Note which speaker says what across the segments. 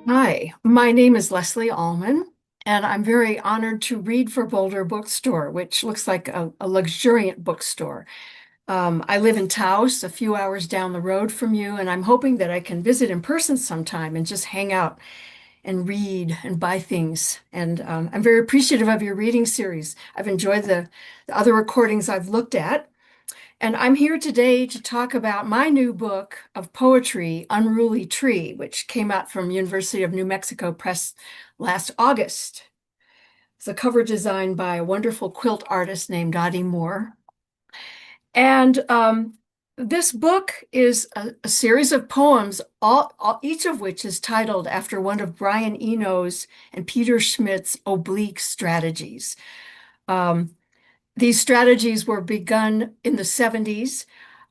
Speaker 1: Hi, my name is Leslie Ullman, and I'm very honored to read for Boulder Bookstore, which looks like a luxuriant bookstore. I live in Taos, a few hours down the road from you, and I'm hoping that I can visit in person sometime and just hang out and read and buy things. And I'm very appreciative of your reading series. I've enjoyed the other recordings I've looked at. And I'm here today to talk about my new book of poetry, Unruly Tree, which came out from University of New Mexico Press last August. It's a cover designed by a wonderful quilt artist named Dottie Moore. And this book is a series of poems, each of which is titled after one of Brian Eno's and Peter Schmidt's oblique strategies. Um, these strategies were begun in the 70s.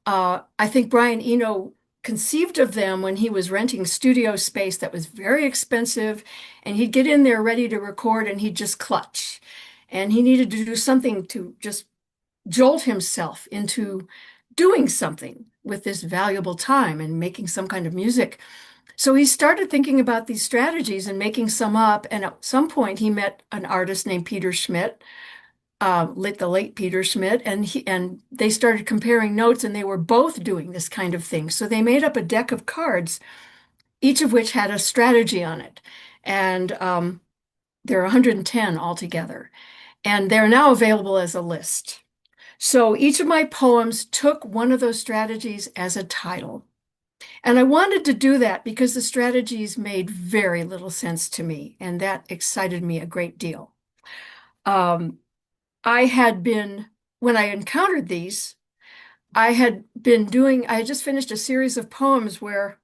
Speaker 1: I think Brian Eno conceived of them when he was renting studio space that was very expensive, and he'd get in there ready to record and he'd just clutch. And he needed to do something to just jolt himself into doing something with this valuable time and making some kind of music. So he started thinking about these strategies and making some up. And at some point, he met an artist named Peter Schmidt, the late Peter Schmidt, and they started comparing notes, and they were both doing this kind of thing. So they made up a deck of cards, each of which had a strategy on it, and there are 110 altogether, and they're now available as a list. So each of my poems took one of those strategies as a title. And I wanted to do that because the strategies made very little sense to me, and that excited me a great deal. Um, I had been, when I encountered these, I had just finished a series of poems where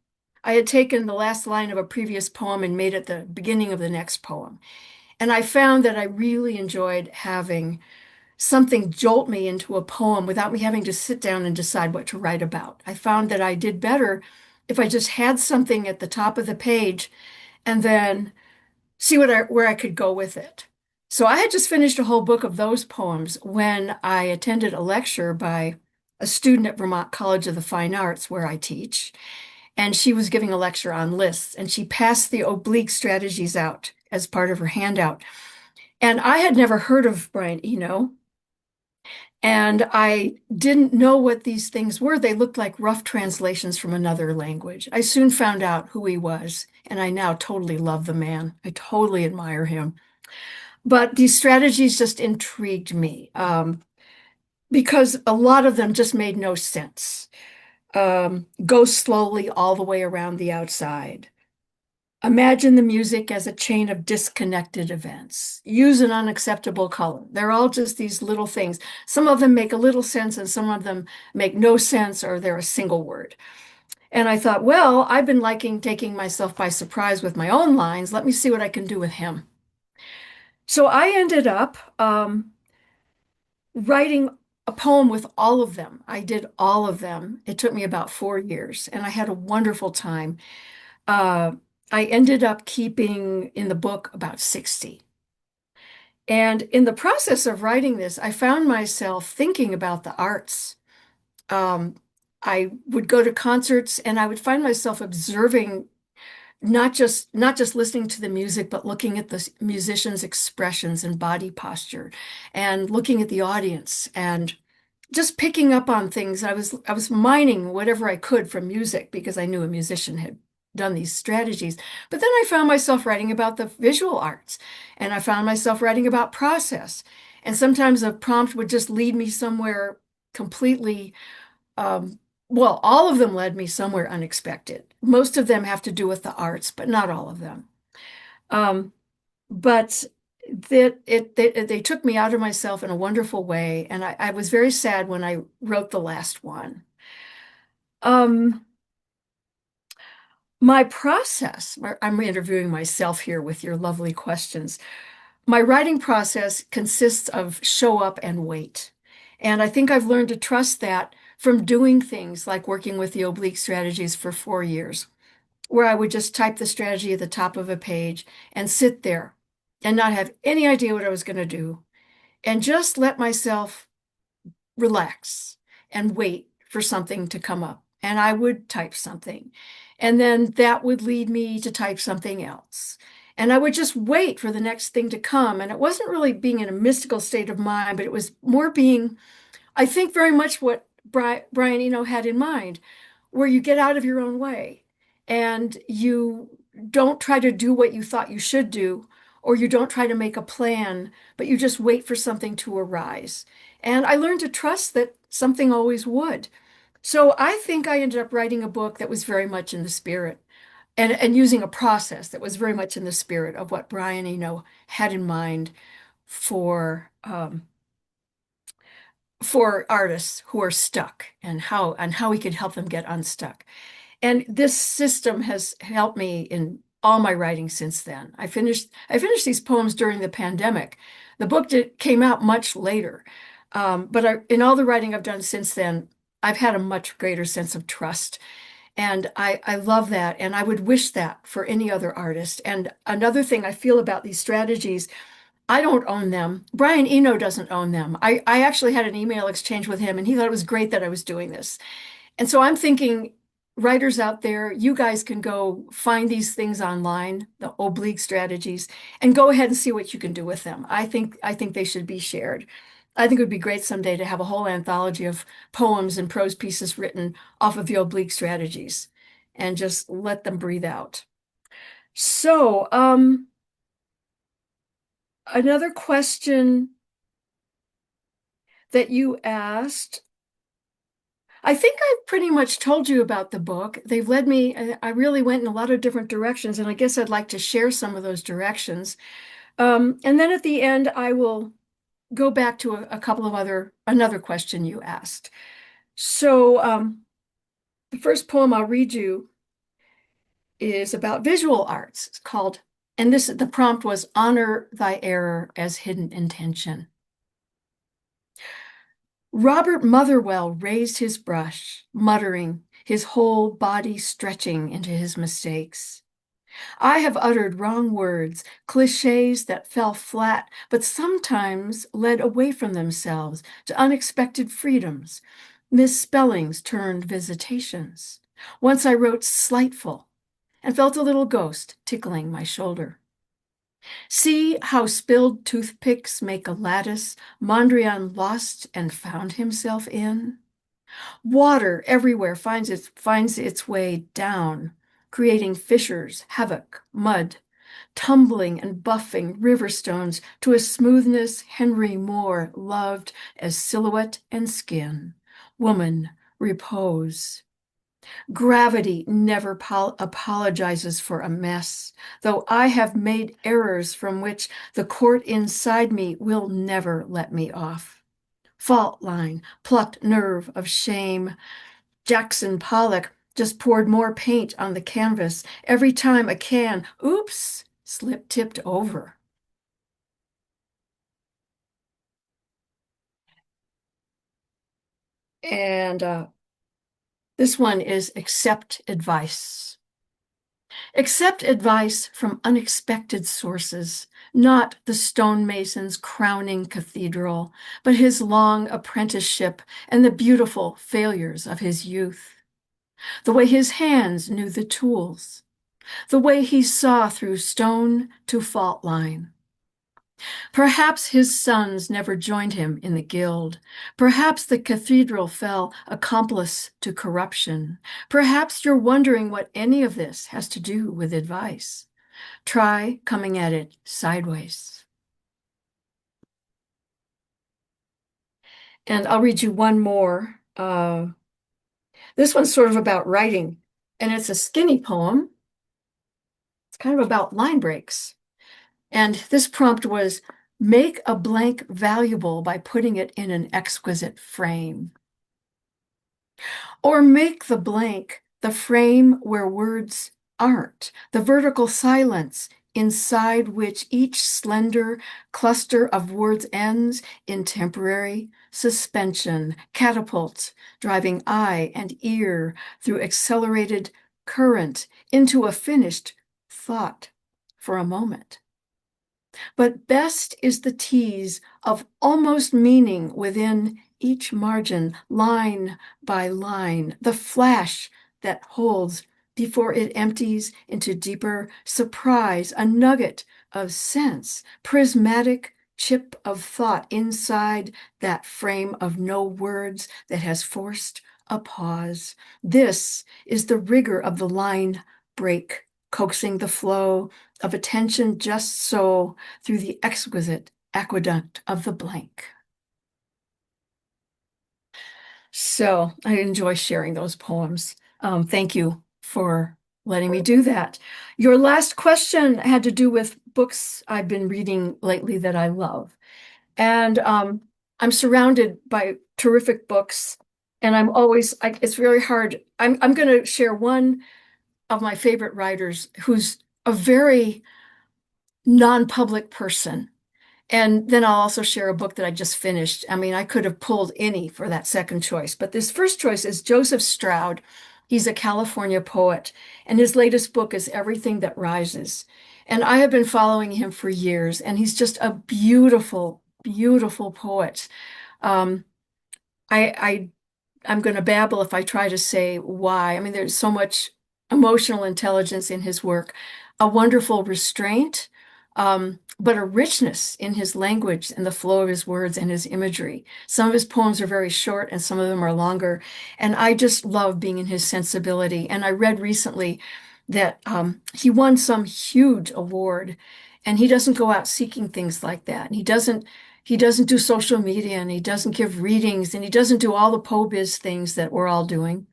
Speaker 1: I had taken the last line of a previous poem and made it the beginning of the next poem. And I found that I really enjoyed having something jolt me into a poem without me having to sit down and decide what to write about. I found that I did better if I just had something at the top of the page and then see where I could go with it. So I had just finished a whole book of those poems when I attended a lecture by a student at Vermont College of the Fine Arts, where I teach, and she was giving a lecture on lists, and she passed the oblique strategies out as part of her handout. And I had never heard of Brian Eno, and I didn't know what these things were. They looked like rough translations from another language. I soon found out who he was, and I now totally love the man. I totally admire him. But these strategies just intrigued me because a lot of them just made no sense. Go slowly all the way around the outside. Imagine the music as a chain of disconnected events. Use an unacceptable color. They're all just these little things. Some of them make a little sense and some of them make no sense or they're a single word. And I thought, well, I've been liking taking myself by surprise with my own lines. Let me see what I can do with him. So I ended up writing a poem with all of them. I did all of them. It took me about 4 years, and I had a wonderful time. Uh, I ended up keeping in the book about 60. And in the process of writing this, I found myself thinking about the arts. Um, I would go to concerts and I would find myself observing not just listening to the music, but looking at the musicians' expressions and body posture and looking at the audience and just picking up on things. I was mining whatever I could from music because I knew a musician had done these strategies. But then I found myself writing about the visual arts and I found myself writing about process. And sometimes a prompt would just lead me somewhere completely well, all of them led me somewhere unexpected. Most of them have to do with the arts, but not all of them. Um, but they took me out of myself in a wonderful way, and I was very sad when I wrote the last one. Um, my process, I'm interviewing myself here with your lovely questions. My writing process consists of show up and wait. And I think I've learned to trust that from doing things like working with the oblique strategies for 4 years, where I would just type the strategy at the top of a page and sit there and not have any idea what I was going to do and just let myself relax and wait for something to come up. And I would type something. And then that would lead me to type something else. And I would just wait for the next thing to come. And it wasn't really being in a mystical state of mind, but it was more being, I think, very much what Brian Eno had in mind, where you get out of your own way and you don't try to do what you thought you should do, or you don't try to make a plan, but you just wait for something to arise. And I learned to trust that something always would. So I think I ended up writing a book that was very much in the spirit and using a process that was very much in the spirit of what Brian Eno had in mind for for artists who are stuck and how we could help them get unstuck. And this system has helped me in all my writing since then. I finished these poems during the pandemic. The book came out much later. In all the writing I've done since then, I've had a much greater sense of trust. And I love that. And I would wish that for any other artist. And another thing I feel about these strategies, I don't own them. Brian Eno doesn't own them. I actually had an email exchange with him, and he thought it was great that I was doing this. And so I'm thinking, writers out there, you guys can go find these things online, the oblique strategies, and go ahead and see what you can do with them. I think they should be shared. I think it would be great someday to have a whole anthology of poems and prose pieces written off of the oblique strategies and just let them breathe out. So, another question that you asked, I think I've pretty much told you about the book. They've led me, I really went in a lot of different directions, and I guess I'd like to share some of those directions. And then at the end, I will go back to a couple of another question you asked. So the first poem I'll read you is about visual arts. It's called, and the prompt was Honor Thy Error as Hidden Intention. Robert Motherwell raised his brush, muttering, his whole body stretching into his mistakes. I have uttered wrong words, cliches that fell flat, but sometimes led away from themselves to unexpected freedoms. Misspellings turned visitations. Once I wrote slightful and felt a little ghost tickling my shoulder. See how spilled toothpicks make a lattice Mondrian lost and found himself in? Water everywhere finds its way down, creating fissures, havoc, mud, tumbling and buffing river stones to a smoothness Henry Moore loved as silhouette and skin. Woman, repose. Gravity never apologizes for a mess, though I have made errors from which the court inside me will never let me off. Fault line, plucked nerve of shame. Jackson Pollock just poured more paint on the canvas every time a can, oops, tipped over. And this one is accept advice. Accept advice from unexpected sources, not the stonemason's crowning cathedral, but his long apprenticeship and the beautiful failures of his youth. The way his hands knew the tools, the way he saw through stone to fault line. Perhaps his sons never joined him in the guild. Perhaps the cathedral fell accomplice to corruption. Perhaps you're wondering what any of this has to do with advice. Try coming at it sideways. And I'll read you one more. This one's sort of about writing, and it's a skinny poem. It's kind of about line breaks. And this prompt was make a blank valuable by putting it in an exquisite frame. Or make the blank the frame where words aren't, the vertical silence inside which each slender cluster of words ends in temporary suspension, catapults, driving eye and ear through accelerated current into a finished thought for a moment. But best is the tease of almost meaning within each margin, line by line, the flash that holds before it empties into deeper surprise, a nugget of sense, prismatic chip of thought inside that frame of no words that has forced a pause. This is the rigor of the line break, coaxing the flow of attention just so through the exquisite aqueduct of the blank. So I enjoy sharing those poems. Thank you for letting me do that. Your last question had to do with books I've been reading lately that I love. And I'm surrounded by terrific books, and it's very hard. I'm going to share one of my favorite writers who's a very non-public person. And then I'll also share a book that I just finished. I mean, I could have pulled any for that second choice, but this first choice is Joseph Stroud. He's a California poet, and his latest book is Everything That Rises. And I have been following him for years, and he's just a beautiful, beautiful poet. Um, I I'm going to babble if I try to say why. I mean, there's so much emotional intelligence in his work, a wonderful restraint, but a richness in his language and the flow of his words and his imagery. Some of his poems are very short and some of them are longer. And I just love being in his sensibility. And I read recently that he won some huge award, and he doesn't go out seeking things like that. And he doesn't do social media, and he doesn't give readings, and he doesn't do all the po-biz things that we're all doing.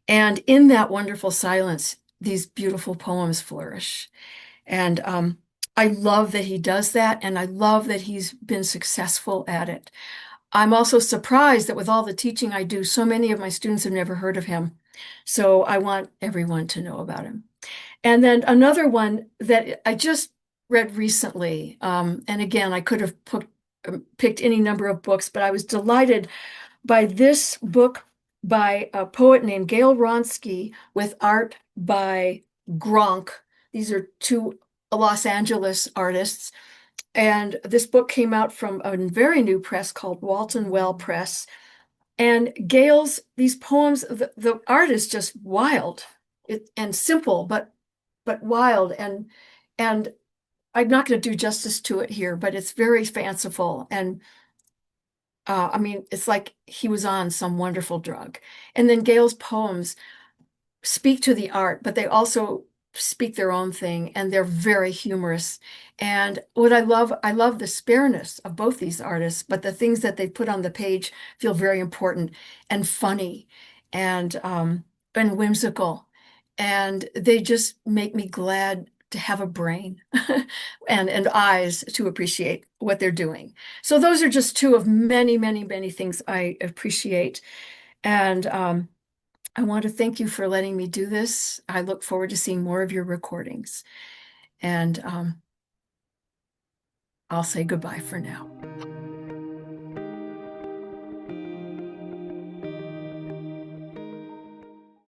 Speaker 1: And in that wonderful silence, these beautiful poems flourish. And I love that he does that, and I love that he's been successful at it. I'm also surprised that with all the teaching I do, so many of my students have never heard of him. So I want everyone to know about him. And then another one that I just read recently, and again, I could have picked any number of books, but I was delighted by this book by a poet named Gail Ronsky with art by Gronk. These are two Los Angeles artists. And this book came out from a very new press called Walton Well Press. And these poems, the art is just wild and simple, but wild. And I'm not going to do justice to it here, but it's very fanciful. And I mean, it's like he was on some wonderful drug. And then Gail's poems speak to the art, but they also speak their own thing, and they're very humorous. And what I love the spareness of both these artists, but the things that they put on the page feel very important and funny and whimsical. And they just make me glad to have a brain and eyes to appreciate what they're doing. So those are just two of many, many, many things I appreciate. And I want to thank you for letting me do this. I look forward to seeing more of your recordings. And I'll say goodbye for now.